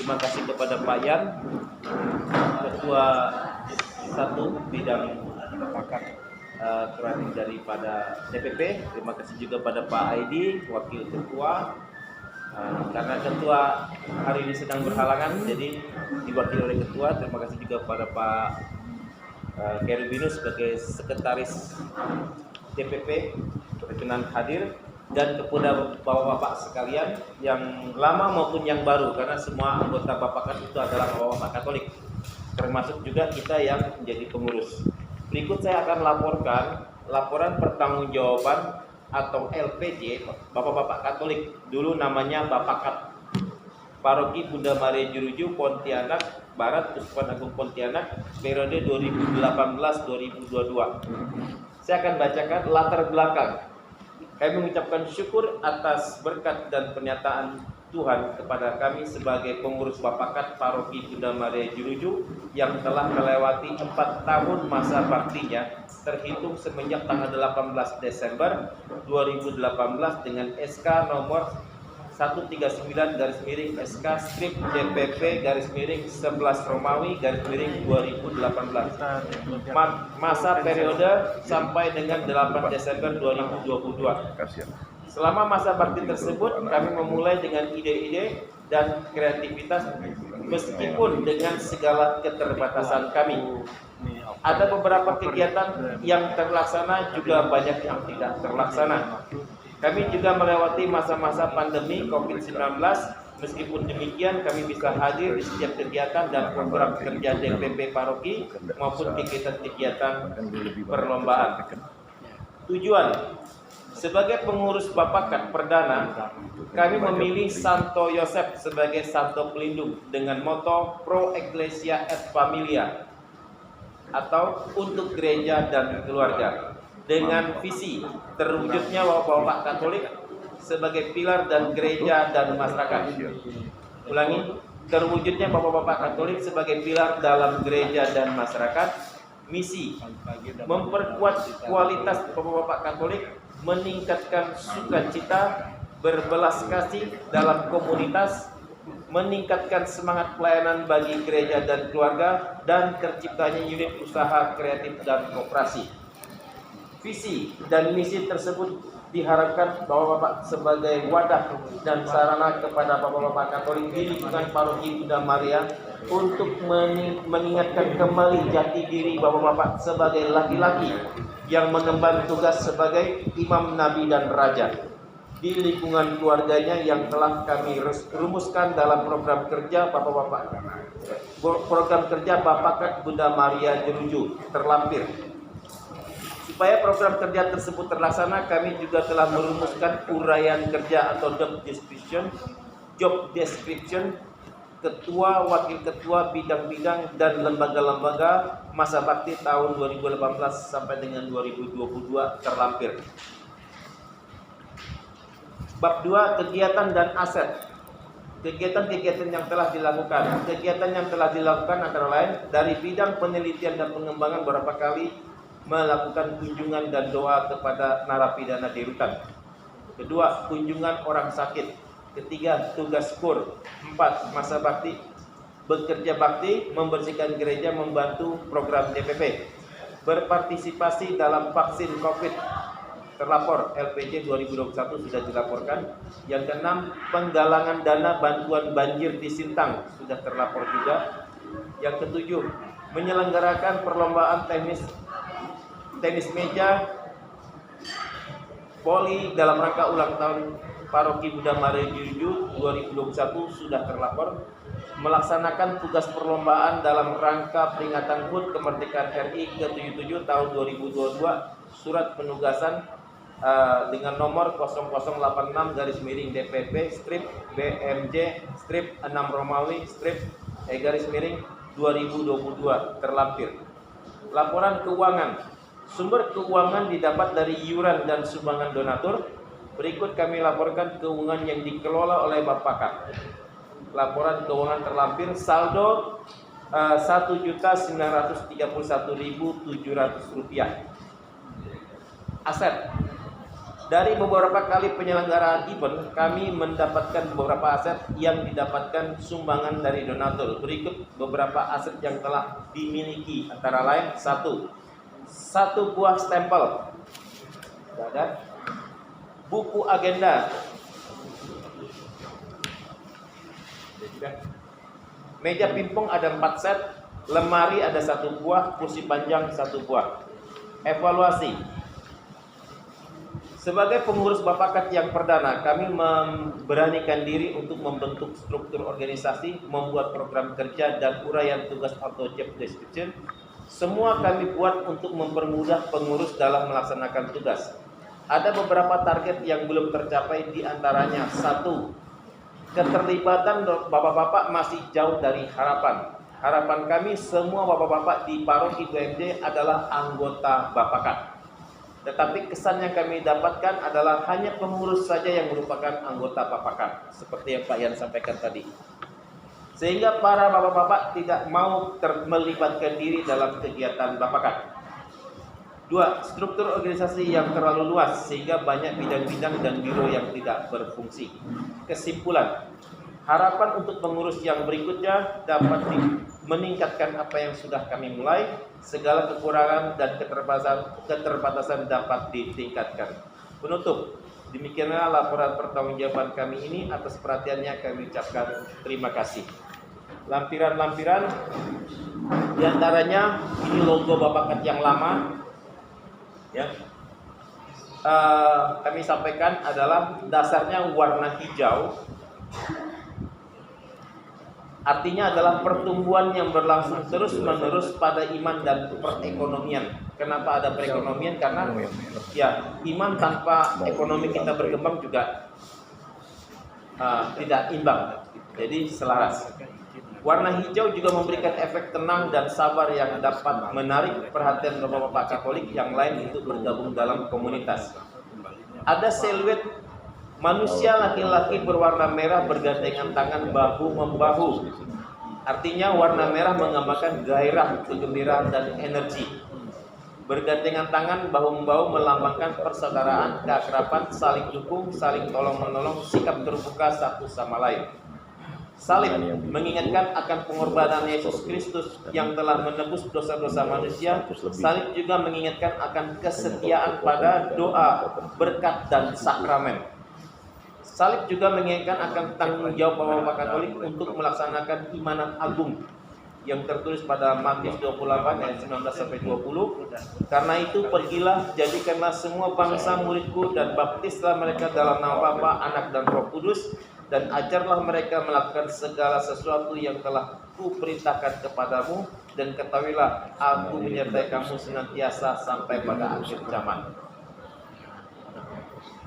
Terima kasih kepada Pak Yan, Ketua 1 Bidang Kreatif daripada DPP. Terima kasih juga pada Pak Aidi, Wakil Ketua. Karena Ketua hari ini sedang berhalangan, jadi diwakili oleh Ketua. Terima kasih juga pada Pak Kerubinus sebagai Sekretaris DPP berkenan hadir, dan kepada bapak-bapak sekalian yang lama maupun yang baru, karena semua anggota Bapakat itu adalah bapak-bapak Katolik, termasuk juga kita yang menjadi pengurus. Berikut saya akan laporan pertanggungjawaban atau LPJ bapak-bapak Katolik, dulu namanya Bapakat, Paroki Bunda Maria Jeruju, Pontianak Barat, Uskupan Agung Pontianak, periode 2018-2022. Saya akan bacakan latar belakang. Kami mengucapkan syukur atas berkat dan pernyataan Tuhan kepada kami sebagai pengurus Bapakat Paroki Bunda Maria Jeruju yang telah melewati 4 tahun masa baktinya terhitung semenjak tanggal 18 Desember 2018 dengan SK nomor 139/SK strip DPP /11 Romawi /2018. Masa periode sampai dengan 8 Desember 2022. Selama masa bakti tersebut kami memulai dengan ide-ide dan kreativitas meskipun dengan segala keterbatasan kami. Ada beberapa kegiatan yang terlaksana, juga banyak yang tidak terlaksana. Kami juga melewati masa-masa pandemi COVID-19. Meskipun demikian, kami bisa hadir di setiap kegiatan dan program kerja DPP Paroki maupun kegiatan-kegiatan perlombaan. Tujuan: sebagai pengurus Bapakat Perdana, kami memilih Santo Yosef sebagai Santo Pelindung dengan moto Pro Ecclesia et Familia, atau untuk gereja dan keluarga, dengan visi terwujudnya Bapak-Bapak Katolik sebagai pilar dan gereja dan masyarakat. Ulangi, terwujudnya Bapak-Bapak Katolik sebagai pilar dalam gereja dan masyarakat. Misi: memperkuat kualitas Bapak-Bapak Katolik, meningkatkan sukacita, berbelas kasih dalam komunitas, meningkatkan semangat pelayanan bagi gereja dan keluarga, dan terciptanya unit usaha kreatif dan koperasi. Visi dan misi tersebut diharapkan Bapak-Bapak sebagai wadah dan sarana kepada Bapak-Bapak Katolik di lingkungan Paroki Bunda Maria untuk mengingatkan kembali jati diri Bapak-Bapak sebagai laki-laki yang mengemban tugas sebagai imam, nabi, dan raja di lingkungan keluarganya yang telah kami rumuskan dalam program kerja Bapakat Bunda Maria Jeruju terlampir. Supaya program kerja tersebut terlaksana, kami juga telah merumuskan uraian kerja atau job description ketua, wakil ketua, bidang-bidang, dan lembaga-lembaga masa bakti tahun 2018 sampai dengan 2022 terlampir. Bab 2, kegiatan dan aset. Kegiatan-kegiatan yang telah dilakukan. Kegiatan yang telah dilakukan antara lain dari bidang penelitian dan pengembangan beberapa kali melakukan kunjungan dan doa kepada narapidana di rutan. Kedua, kunjungan orang sakit. Ketiga, tugas kur. 4, masa bakti. Bekerja bakti, membersihkan gereja, membantu program DPP. Berpartisipasi dalam vaksin COVID, terlapor LPJ 2021 sudah dilaporkan. Yang keenam, penggalangan dana bantuan banjir di Sintang sudah terlapor juga. Yang ketujuh, menyelenggarakan perlombaan tenis meja voli dalam rangka ulang tahun Paroki Bunda Maria Jeruju 2021 sudah terlapor. Melaksanakan tugas perlombaan dalam rangka peringatan HUT Kemerdekaan RI ke-77 tahun 2022, surat penugasan dengan nomor 0086/DPP strip BMJ strip 6 Romawi strip /2022 terlampir. Laporan keuangan. Sumber keuangan didapat dari iuran dan sumbangan donatur. Berikut kami laporkan keuangan yang dikelola oleh Bapakat. Laporan keuangan terlampir, saldo Rp1.931.700. Aset Dari beberapa kali penyelenggaraan event, kami mendapatkan beberapa aset yang didapatkan sumbangan dari donatur. Berikut beberapa aset yang telah dimiliki, antara lain: satu buah stempel, ada buku agenda, meja pingpong ada 4 set, lemari ada 1 buah, kursi panjang 1 buah. Evaluasi: sebagai pengurus Bapakat yang perdana, kami memberanikan diri untuk membentuk struktur organisasi, membuat program kerja dan uraian tugas atau job description. Semua kami buat untuk mempermudah pengurus dalam melaksanakan tugas. Ada beberapa target yang belum tercapai, di antaranya: 1. Keterlibatan bapak-bapak masih jauh dari harapan. Harapan kami semua bapak-bapak di paroki BMJ adalah anggota Bapakat. Tetapi kesan yang kami dapatkan adalah hanya pengurus saja yang merupakan anggota Bapakat, seperti yang Pak Yan sampaikan tadi. Sehingga para bapak-bapak tidak mau melibatkan diri dalam kegiatan Bapakat. 2. Struktur organisasi yang terlalu luas sehingga banyak bidang-bidang dan biro yang tidak berfungsi. Kesimpulan: harapan untuk pengurus yang berikutnya dapat meningkatkan apa yang sudah kami mulai. Segala kekurangan dan keterbatasan dapat ditingkatkan. Penutup: demikianlah laporan pertanggungjawaban kami ini. Atas perhatiannya kami ucapkan terima kasih. Lampiran-lampiran, diantaranya ini logo Bapakat yang lama, ya. Kami sampaikan adalah dasarnya warna hijau. Artinya adalah pertumbuhan yang berlangsung terus-menerus pada iman dan perekonomian. Kenapa ada perekonomian? Karena ya, iman tanpa ekonomi kita berkembang juga tidak imbang. Jadi selaras. Warna hijau juga memberikan efek tenang dan sabar yang dapat menarik perhatian bapak-bapak Katolik yang lain untuk bergabung dalam komunitas. Ada siluet manusia laki-laki berwarna merah bergandengan tangan bahu-membahu. Artinya warna merah menggambarkan gairah, kegembiraan, dan energi. Bergandengan tangan bahu-membahu melambangkan persaudaraan, keakraban, saling dukung, saling tolong-menolong, sikap terbuka satu sama lain. Salib mengingatkan akan pengorbanan Yesus Kristus yang telah menebus dosa-dosa manusia. Salib juga mengingatkan akan kesetiaan pada doa, berkat, dan sakramen. Salib juga mengingatkan akan tanggung jawab Bapak Katolik untuk melaksanakan imanan agung yang tertulis pada Matius 28 ayat 19 sampai 20. Karena itu pergilah, jadikanlah semua bangsa muridku dan baptislah mereka dalam nama Bapa, Anak, dan Roh Kudus, dan ajarlah mereka melakukan segala sesuatu yang telah kuperintahkan kepadamu, dan ketahuilah aku menyertai kamu senantiasa sampai pada akhir zaman.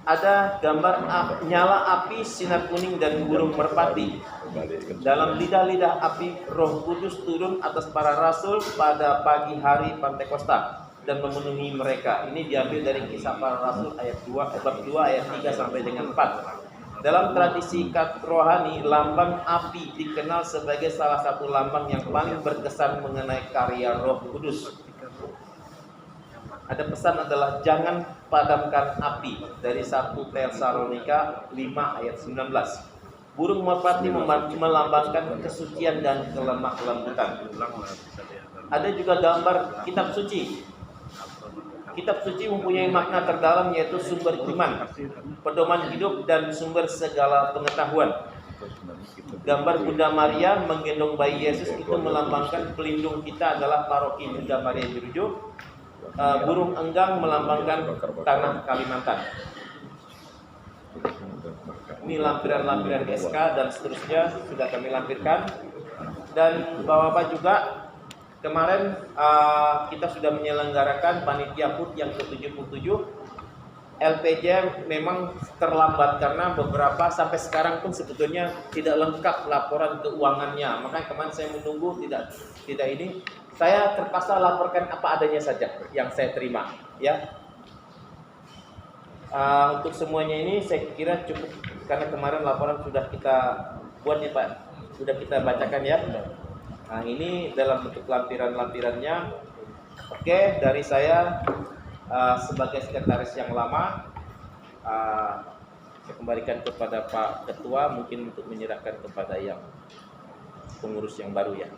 Ada gambar nyala api, sinar kuning, dan burung merpati. Dalam lidah-lidah api, Roh Kudus turun atas para rasul pada pagi hari Pantekosta dan memenuhi mereka. Ini diambil dari Kisah Para Rasul ayat 2, bab 2 ayat 3 sampai dengan 4. Dalam tradisi rohani, lambang api dikenal sebagai salah satu lambang yang paling berkesan mengenai karya Roh Kudus. Ada pesan adalah jangan padamkan api, dari 1 Tesalonika 5 ayat 19. Burung merpati melambangkan kesucian dan kelemah lembutan. Ada juga gambar kitab suci. Kitab suci mempunyai makna terdalam, yaitu sumber iman, pedoman hidup, dan sumber segala pengetahuan. Gambar Bunda Maria menggendong bayi Yesus itu melambangkan pelindung kita adalah paroki Bunda Maria Jerujo. Burung enggang melambangkan tanah Kalimantan. Ini lampiran-lampiran SK dan seterusnya sudah kami lampirkan. Dan Bapak-Bapak juga kemarin kita sudah menyelenggarakan panitia HUT yang ke-77. LPJ memang terlambat karena beberapa sampai sekarang pun sebetulnya tidak lengkap laporan keuangannya. Makanya kemarin saya menunggu tidak ini. Saya terpaksa laporkan apa adanya saja yang saya terima, ya. Untuk semuanya ini saya kira cukup karena kemarin laporan sudah kita buat ya Pak, sudah kita bacakan ya. Nah ini dalam bentuk lampiran-lampirannya. Oke, dari saya sebagai sekretaris yang lama, saya kembalikan kepada Pak Ketua, mungkin untuk menyerahkan kepada yang pengurus yang baru ya.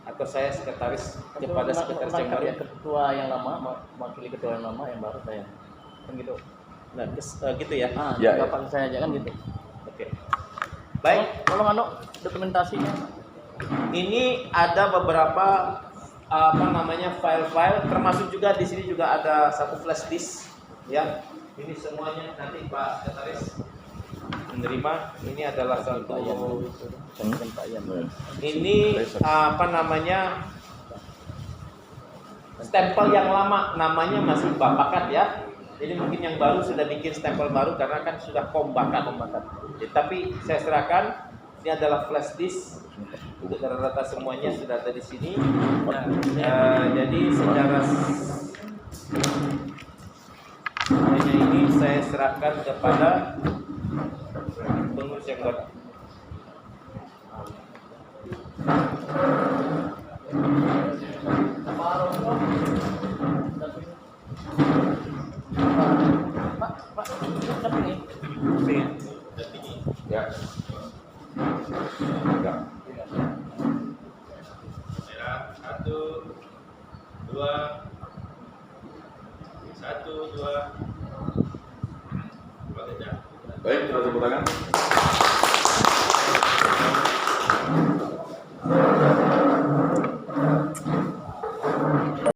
Atau saya sekretaris kepada sekretaris yang baru. Ketua yang lama mewakili ketua yang lama, yang baru saya. Kan gitu. Nah, gitu ya. Ya, Bapak saya aja kan gitu. Oke. Baik, tolong dokumentasinya. Ini ada beberapa file-file, termasuk juga di sini juga ada satu flash disk ya. Ini semuanya nanti Pak Sekretaris menerima. Ini adalah satu ini stempel yang lama, namanya masih Bapakat ya. Jadi mungkin yang baru sudah bikin stempel baru karena kan sudah Bapakat. Tapi saya serahkan. Ini adalah flash disk. Untuk rata-rata semuanya sudah ada di sini. Jadi secara semuanya ini saya serahkan kepada pengurus yang baru. Ya. Satu, dua. Baik, kita tepuk tangan.